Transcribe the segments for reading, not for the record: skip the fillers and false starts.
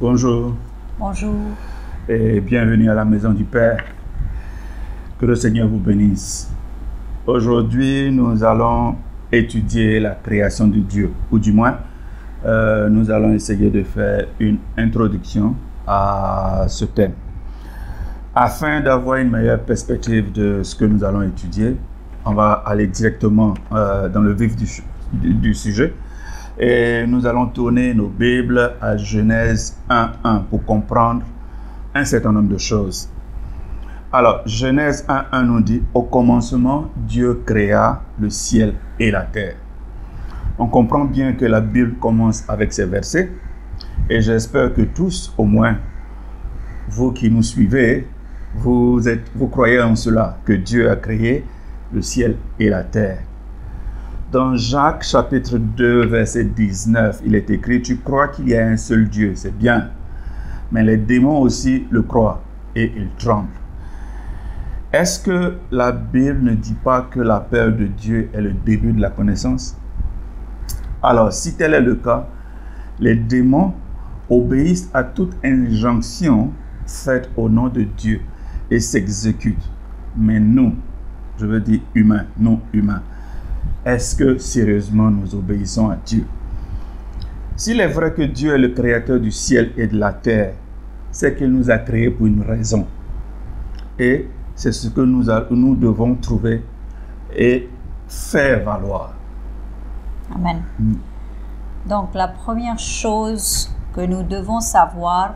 Bonjour. Bonjour. Et bienvenue à la maison du Père. Que le Seigneur vous bénisse. Aujourd'hui, nous allons étudier la création de Dieu, ou du moins, nous allons essayer de faire une introduction à ce thème. Afin d'avoir une meilleure perspective de ce que nous allons étudier, on va aller directement dans le vif du sujet. Et nous allons tourner nos Bibles à Genèse 1.1 pour comprendre un certain nombre de choses. Alors, Genèse 1.1 nous dit « Au commencement, Dieu créa le ciel et la terre ». On comprend bien que la Bible commence avec ces versets et j'espère que tous, au moins vous qui nous suivez, vous croyez en cela, que Dieu a créé le ciel et la terre. Dans Jacques chapitre 2 verset 19, il est écrit « Tu crois qu'il y a un seul Dieu, c'est bien, mais les démons aussi le croient et ils tremblent. » Est-ce que la Bible ne dit pas que la peur de Dieu est le début de la connaissance? Alors, si tel est le cas, les démons obéissent à toute injonction faite au nom de Dieu et s'exécutent. Mais nous, je veux dire humains, non humains, est-ce que sérieusement nous obéissons à Dieu? S'il est vrai que Dieu est le créateur du ciel et de la terre, c'est qu'il nous a créés pour une raison. Et c'est ce que nous devons trouver et faire valoir. Amen. Donc la première chose que nous devons savoir,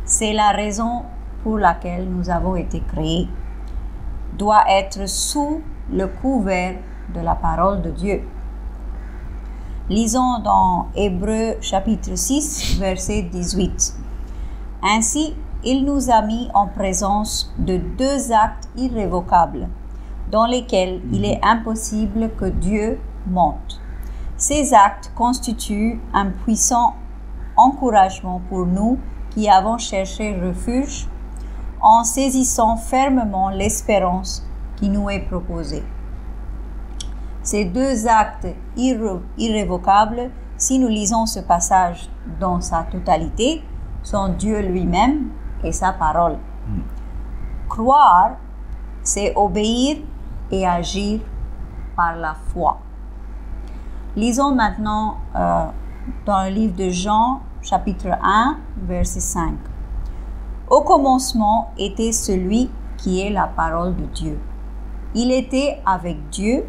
c'est la raison pour laquelle nous avons été créés. Doit être sous le couvert de la parole de Dieu. Lisons dans Hébreux chapitre 6, verset 18. Ainsi, il nous a mis en présence de deux actes irrévocables, dans lesquels il est impossible que Dieu mente. Ces actes constituent un puissant encouragement pour nous qui avons cherché refuge en saisissant fermement l'espérance qui nous est proposée. Ces deux actes irrévocables, si nous lisons ce passage dans sa totalité, sont Dieu lui-même et sa parole. Croire, c'est obéir et agir par la foi. Lisons maintenant dans le livre de Jean, chapitre 1, verset 5. Au commencement était celui qui est la parole de Dieu. Il était avec Dieu.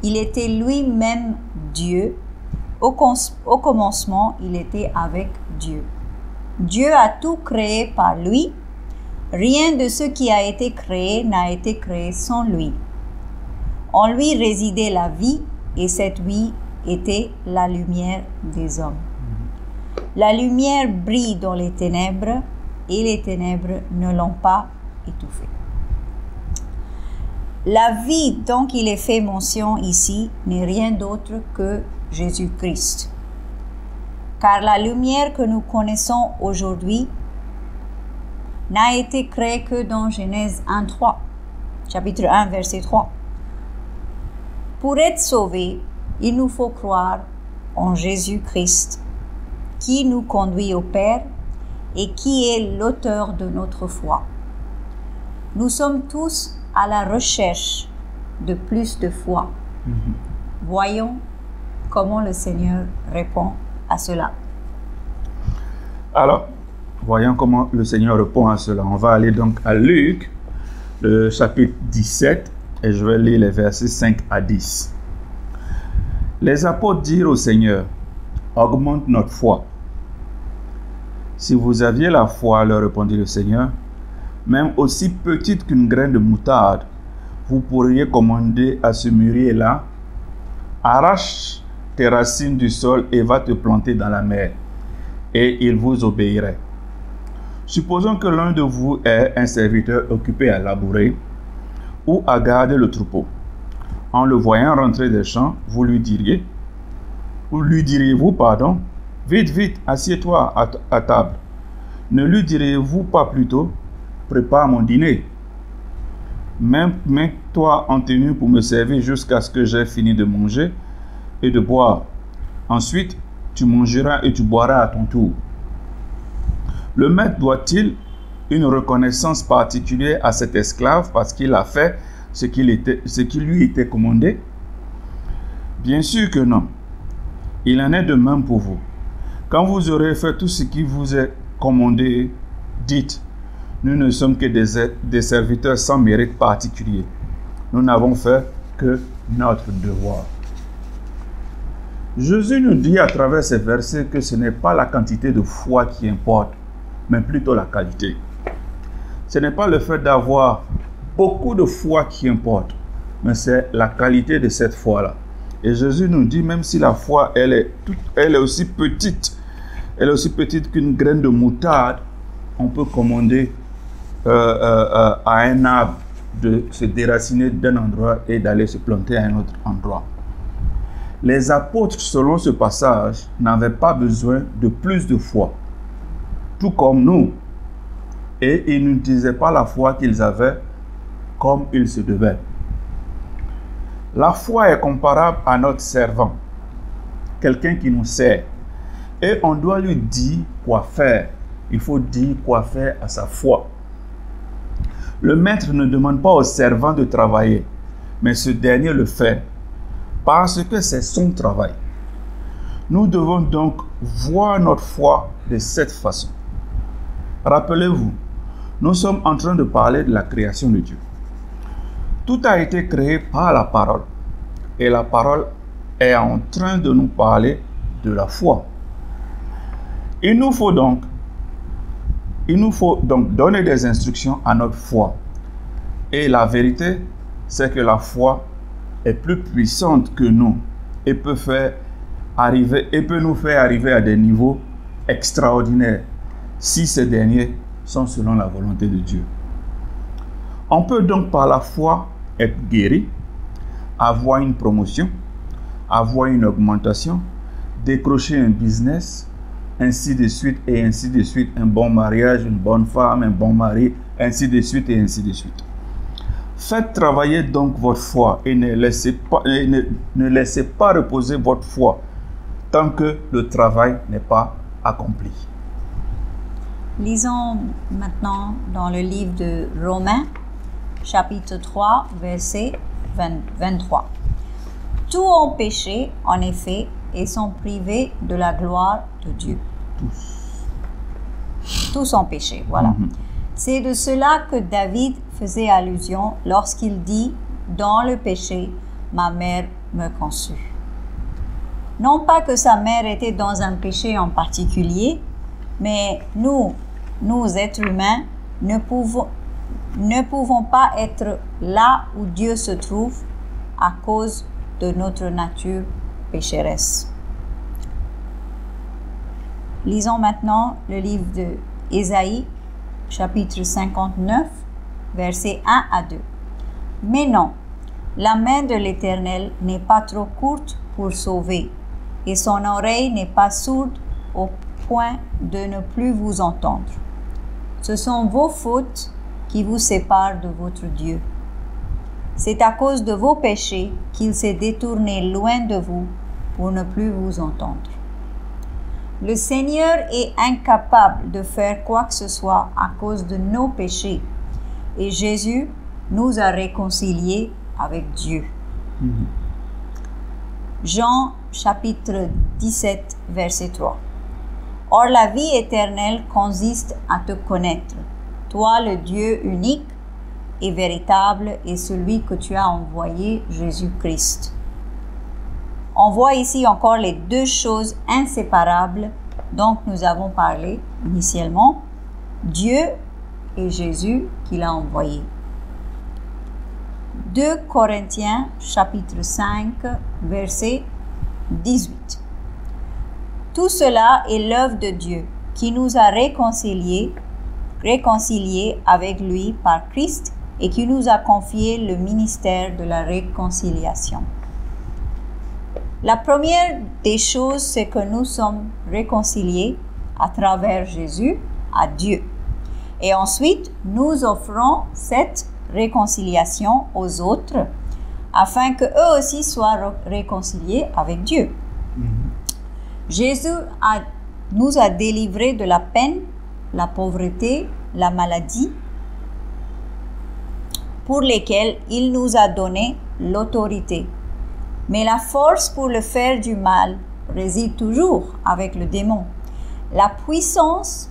Il était lui-même Dieu. Au commencement, il était avec Dieu. Dieu a tout créé par lui. Rien de ce qui a été créé n'a été créé sans lui. En lui résidait la vie, et cette vie était la lumière des hommes. La lumière brille dans les ténèbres, et les ténèbres ne l'ont pas étouffée. La vie dont il est fait mention ici n'est rien d'autre que Jésus-Christ. Car la lumière que nous connaissons aujourd'hui n'a été créée que dans Genèse 1.3, chapitre 1, verset 3. Pour être sauvés, il nous faut croire en Jésus-Christ, qui nous conduit au Père et qui est l'auteur de notre foi. Nous sommes tous à la recherche de plus de foi. Voyons comment le Seigneur répond à cela. Alors, voyons comment le Seigneur répond à cela. On va aller donc à Luc, le chapitre 17, et je vais lire les versets 5 à 10. Les apôtres dirent au Seigneur, « Augmente notre foi. » Si vous aviez la foi, leur répondit le Seigneur, même aussi petite qu'une graine de moutarde, vous pourriez commander à ce mûrier-là, arrache tes racines du sol et va te planter dans la mer, et il vous obéirait. Supposons que l'un de vous est un serviteur occupé à labourer ou à garder le troupeau. En le voyant rentrer des champs, vous lui diriez-vous, vite, vite, assieds-toi à table. Ne lui diriez-vous pas plutôt, prépare mon dîner. Mets-toi en tenue pour me servir jusqu'à ce que j'aie fini de manger et de boire. Ensuite, tu mangeras et tu boiras à ton tour. Le maître doit-il une reconnaissance particulière à cet esclave parce qu'il a fait ce qui lui était commandé? Bien sûr que non. Il en est de même pour vous. Quand vous aurez fait tout ce qui vous est commandé, dites, nous ne sommes que des serviteurs sans mérite particulier. Nous n'avons fait que notre devoir. Jésus nous dit à travers ces versets que ce n'est pas la quantité de foi qui importe, mais plutôt la qualité. Ce n'est pas le fait d'avoir beaucoup de foi qui importe, mais c'est la qualité de cette foi-là. Et Jésus nous dit, même si la foi, elle est aussi petite qu'une graine de moutarde, on peut commander à un arbre de se déraciner d'un endroit et d'aller se planter à un autre endroit. Les apôtres, selon ce passage, n'avaient pas besoin de plus de foi, tout comme nous. Et ils n'utilisaient pas la foi qu'ils avaient comme il se devait. La foi est comparable à notre servant, quelqu'un qui nous sert. Et on doit lui dire quoi faire. Il faut dire quoi faire à sa foi. Le maître ne demande pas au servant de travailler, mais ce dernier le fait parce que c'est son travail. Nous devons donc voir notre foi de cette façon. Rappelez-vous, nous sommes en train de parler de la création de Dieu. Tout a été créé par la parole. Et la parole est en train de nous parler de la foi. Il nous faut donc donner des instructions à notre foi. Et la vérité, c'est que la foi est plus puissante que nous et peut nous faire arriver à des niveaux extraordinaires si ces derniers sont selon la volonté de Dieu. On peut donc par la foi être guéri, avoir une promotion, avoir une augmentation, décrocher un business, ainsi de suite et ainsi de suite, un bon mariage, une bonne femme, un bon mari, ainsi de suite et ainsi de suite. Faites travailler donc votre foi et ne laissez pas reposer votre foi tant que le travail n'est pas accompli. Lisons maintenant dans le livre de Romains, chapitre 3, verset 23. Tous ont péché, en effet, et sont privés de la gloire de Dieu. Tous ont péché, voilà. C'est de cela que David faisait allusion lorsqu'il dit « Dans le péché, ma mère me conçut ». Non pas que sa mère était dans un péché en particulier, mais nous êtres humains, ne pouvons pas être là où Dieu se trouve à cause de notre nature pécheresse. Lisons maintenant le livre de Ésaïe, chapitre 59, versets 1 à 2. Mais non, la main de l'Éternel n'est pas trop courte pour sauver, et son oreille n'est pas sourde au point de ne plus vous entendre. Ce sont vos fautes qui vous séparent de votre Dieu. C'est à cause de vos péchés qu'il s'est détourné loin de vous pour ne plus vous entendre. Le Seigneur est incapable de faire quoi que ce soit à cause de nos péchés. Et Jésus nous a réconciliés avec Dieu. Jean chapitre 17, verset 3. Or la vie éternelle consiste à te connaître, toi le Dieu unique et véritable et celui que tu as envoyé, Jésus-Christ. On voit ici encore les deux choses inséparables dont nous avons parlé initialement, Dieu et Jésus qu'il a envoyé. 2 Corinthiens chapitre 5 verset 18. Tout cela est l'œuvre de Dieu qui nous a réconciliés réconciliés avec lui par Christ et qui nous a confié le ministère de la réconciliation. La première des choses, c'est que nous sommes réconciliés à travers Jésus à Dieu. Et ensuite, nous offrons cette réconciliation aux autres afin qu'eux aussi soient réconciliés avec Dieu. Jésus nous a délivrés de la peine, la pauvreté, la maladie, pour lesquelles il nous a donné l'autorité. Mais la force pour le faire du mal réside toujours avec le démon. La puissance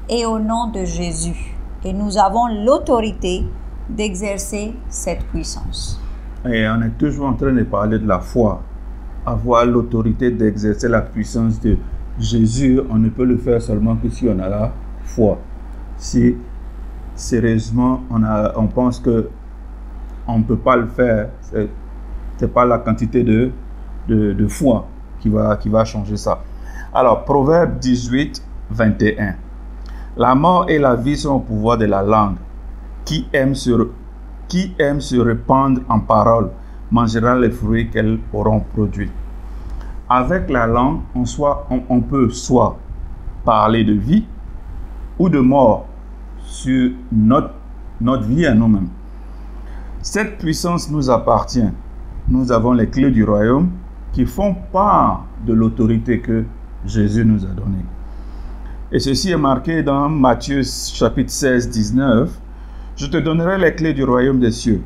est au nom de Jésus et nous avons l'autorité d'exercer cette puissance. Et on est toujours en train de parler de la foi. Avoir l'autorité d'exercer la puissance de Jésus, on ne peut le faire seulement que si on a la foi. Si sérieusement on pense que on ne peut pas le faire, c'est pas la quantité de foi qui va changer ça. Alors, Proverbe 18, 21. La mort et la vie sont au pouvoir de la langue. Qui aime se répandre en paroles mangera les fruits qu'elles auront produits. Avec la langue, on peut soit parler de vie ou de mort sur notre vie à nous-mêmes. Cette puissance nous appartient. Nous avons les clés du royaume qui font part de l'autorité que Jésus nous a donnée. Et ceci est marqué dans Matthieu chapitre 16, 19. Je te donnerai les clés du royaume des cieux.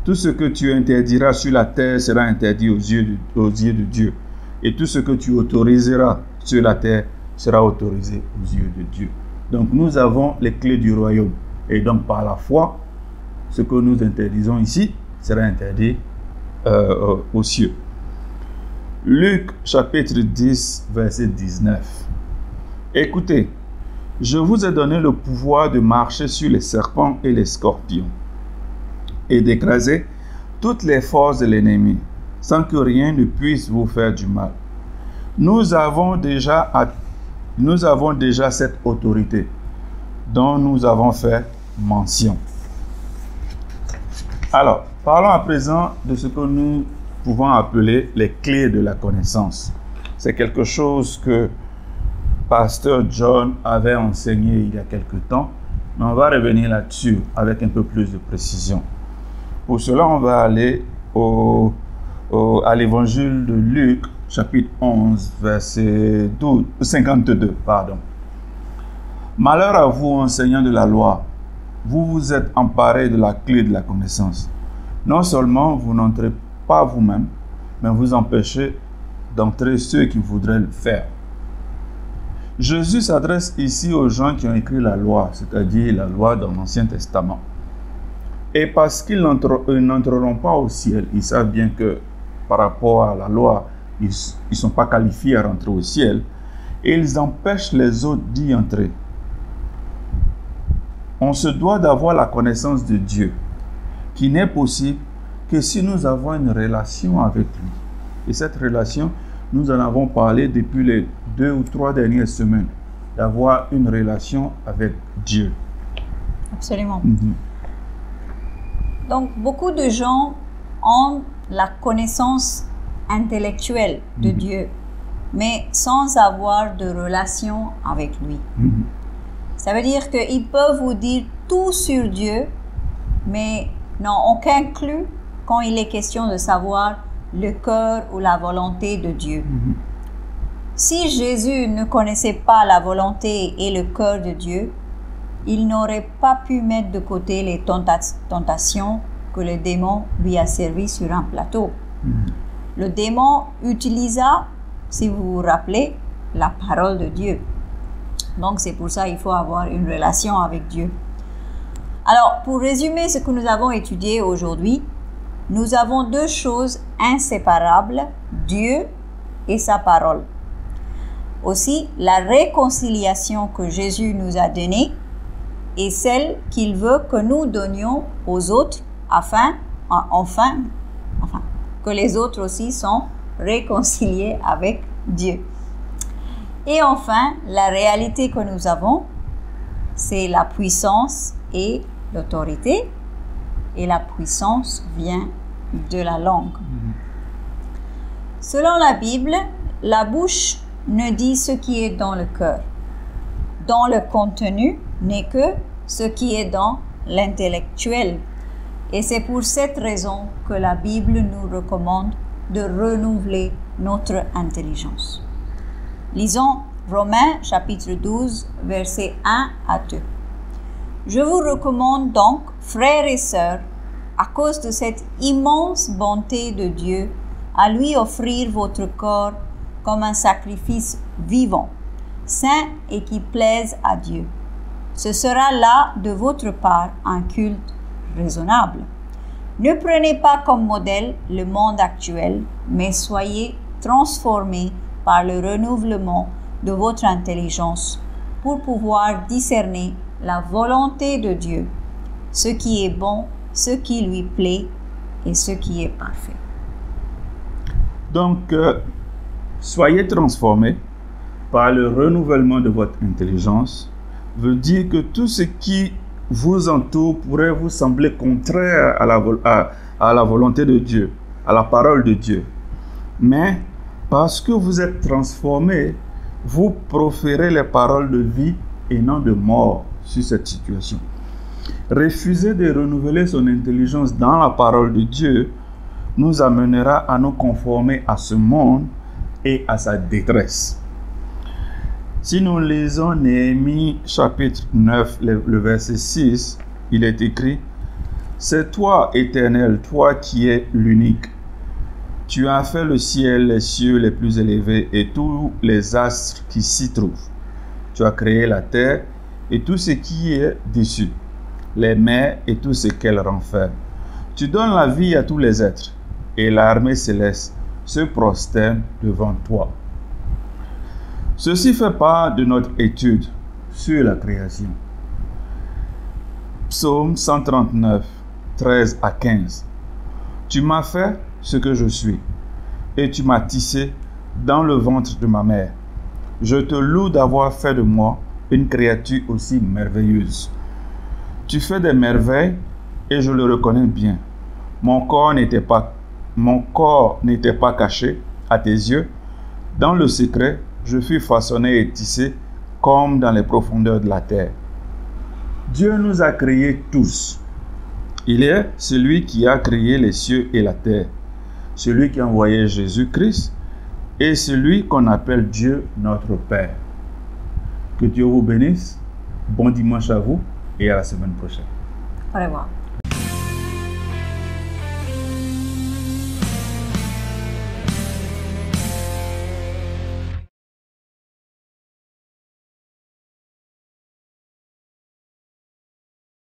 Tout ce que tu interdiras sur la terre sera interdit aux yeux de Dieu. Et tout ce que tu autoriseras sur la terre sera autorisé aux yeux de Dieu. Donc nous avons les clés du royaume. Et donc par la foi, ce que nous interdisons ici sera interdit aux cieux. Luc chapitre 10, verset 19. Écoutez, je vous ai donné le pouvoir de marcher sur les serpents et les scorpions et d'écraser toutes les forces de l'ennemi sans que rien ne puisse vous faire du mal. Nous avons déjà cette autorité dont nous avons fait mention. Alors, parlons à présent de ce que nous pouvons appeler les clés de la connaissance. C'est quelque chose que Pasteur John avait enseigné il y a quelque temps, mais on va revenir là-dessus avec un peu plus de précision. Pour cela, on va aller à l'évangile de Luc, chapitre 11, verset 52. Malheur à vous, enseignants de la loi, vous vous êtes emparés de la clé de la connaissance. Non seulement vous n'entrez pas vous-même, mais vous empêchez d'entrer ceux qui voudraient le faire. Jésus s'adresse ici aux gens qui ont écrit la loi, c'est-à-dire la loi dans l'Ancien Testament. Et parce qu'ils n'entreront pas au ciel, ils savent bien que par rapport à la loi, ils ne sont pas qualifiés à rentrer au ciel, et ils empêchent les autres d'y entrer. On se doit d'avoir la connaissance de Dieu, qui n'est possible que si nous avons une relation avec lui. Et cette relation, nous en avons parlé depuis les 2 ou 3 dernières semaines, d'avoir une relation avec Dieu. Absolument. Donc, beaucoup de gens ont la connaissance intellectuelle de Dieu, mais sans avoir de relation avec lui. Ça veut dire qu'ils peuvent vous dire tout sur Dieu, mais n'ont aucun clou quand il est question de savoir le cœur ou la volonté de Dieu. Si Jésus ne connaissait pas la volonté et le cœur de Dieu, il n'aurait pas pu mettre de côté les tentations que le démon lui a servi sur un plateau. Le démon utilisa, si vous vous rappelez, la parole de Dieu. Donc c'est pour ça qu'il faut avoir une relation avec Dieu. Alors, pour résumer ce que nous avons étudié aujourd'hui, nous avons 2 choses inséparables, Dieu et sa parole. Aussi, la réconciliation que Jésus nous a donnée et celle qu'il veut que nous donnions aux autres afin que les autres aussi sont réconciliés avec Dieu. Et enfin, la réalité que nous avons, c'est la puissance et l'autorité. Et la puissance vient de la langue. Selon la Bible, la bouche ne dit ce qui est dans le cœur. Dans le contenu n'est que ce qui est dans l'intellectuel. Et c'est pour cette raison que la Bible nous recommande de renouveler notre intelligence. Lisons Romains chapitre 12, versets 1 à 2. Je vous recommande donc, frères et sœurs, à cause de cette immense bonté de Dieu, à lui offrir votre corps comme un sacrifice vivant, saint et qui plaise à Dieu. Ce sera là de votre part un culte raisonnable. Ne prenez pas comme modèle le monde actuel, mais soyez transformés par le renouvellement de votre intelligence pour pouvoir discerner la volonté de Dieu, ce qui est bon, ce qui lui plaît et ce qui est parfait. Donc, soyez transformés par le renouvellement de votre intelligence, veut dire que tout ce qui vous entoure pourrait vous sembler contraire à la volonté de Dieu, à la parole de Dieu. Mais parce que vous êtes transformés, vous proférez les paroles de vie et non de mort sur cette situation. Refuser de renouveler son intelligence dans la parole de Dieu nous amènera à nous conformer à ce monde et à sa détresse. Si nous lisons Néhémie chapitre 9, le verset 6, il est écrit « C'est toi, Éternel, toi qui es l'unique. Tu as fait le ciel, les cieux les plus élevés et tous les astres qui s'y trouvent. Tu as créé la terre et tout ce qui est dessus, les mers et tout ce qu'elles renferment. Tu donnes la vie à tous les êtres et l'armée céleste se prosterne devant toi. » Ceci fait part de notre étude sur la création. Psaume 139, 13 à 15. Tu m'as fait ce que je suis, et tu m'as tissé dans le ventre de ma mère. Je te loue d'avoir fait de moi une créature aussi merveilleuse. Tu fais des merveilles, et je le reconnais bien. Mon corps n'était pas caché à tes yeux. Dans le secret, je fus façonné et tissé comme dans les profondeurs de la terre. Dieu nous a créés tous. Il est celui qui a créé les cieux et la terre, celui qui a envoyé Jésus-Christ et celui qu'on appelle Dieu notre Père. Que Dieu vous bénisse. Bon dimanche à vous et à la semaine prochaine. Au revoir.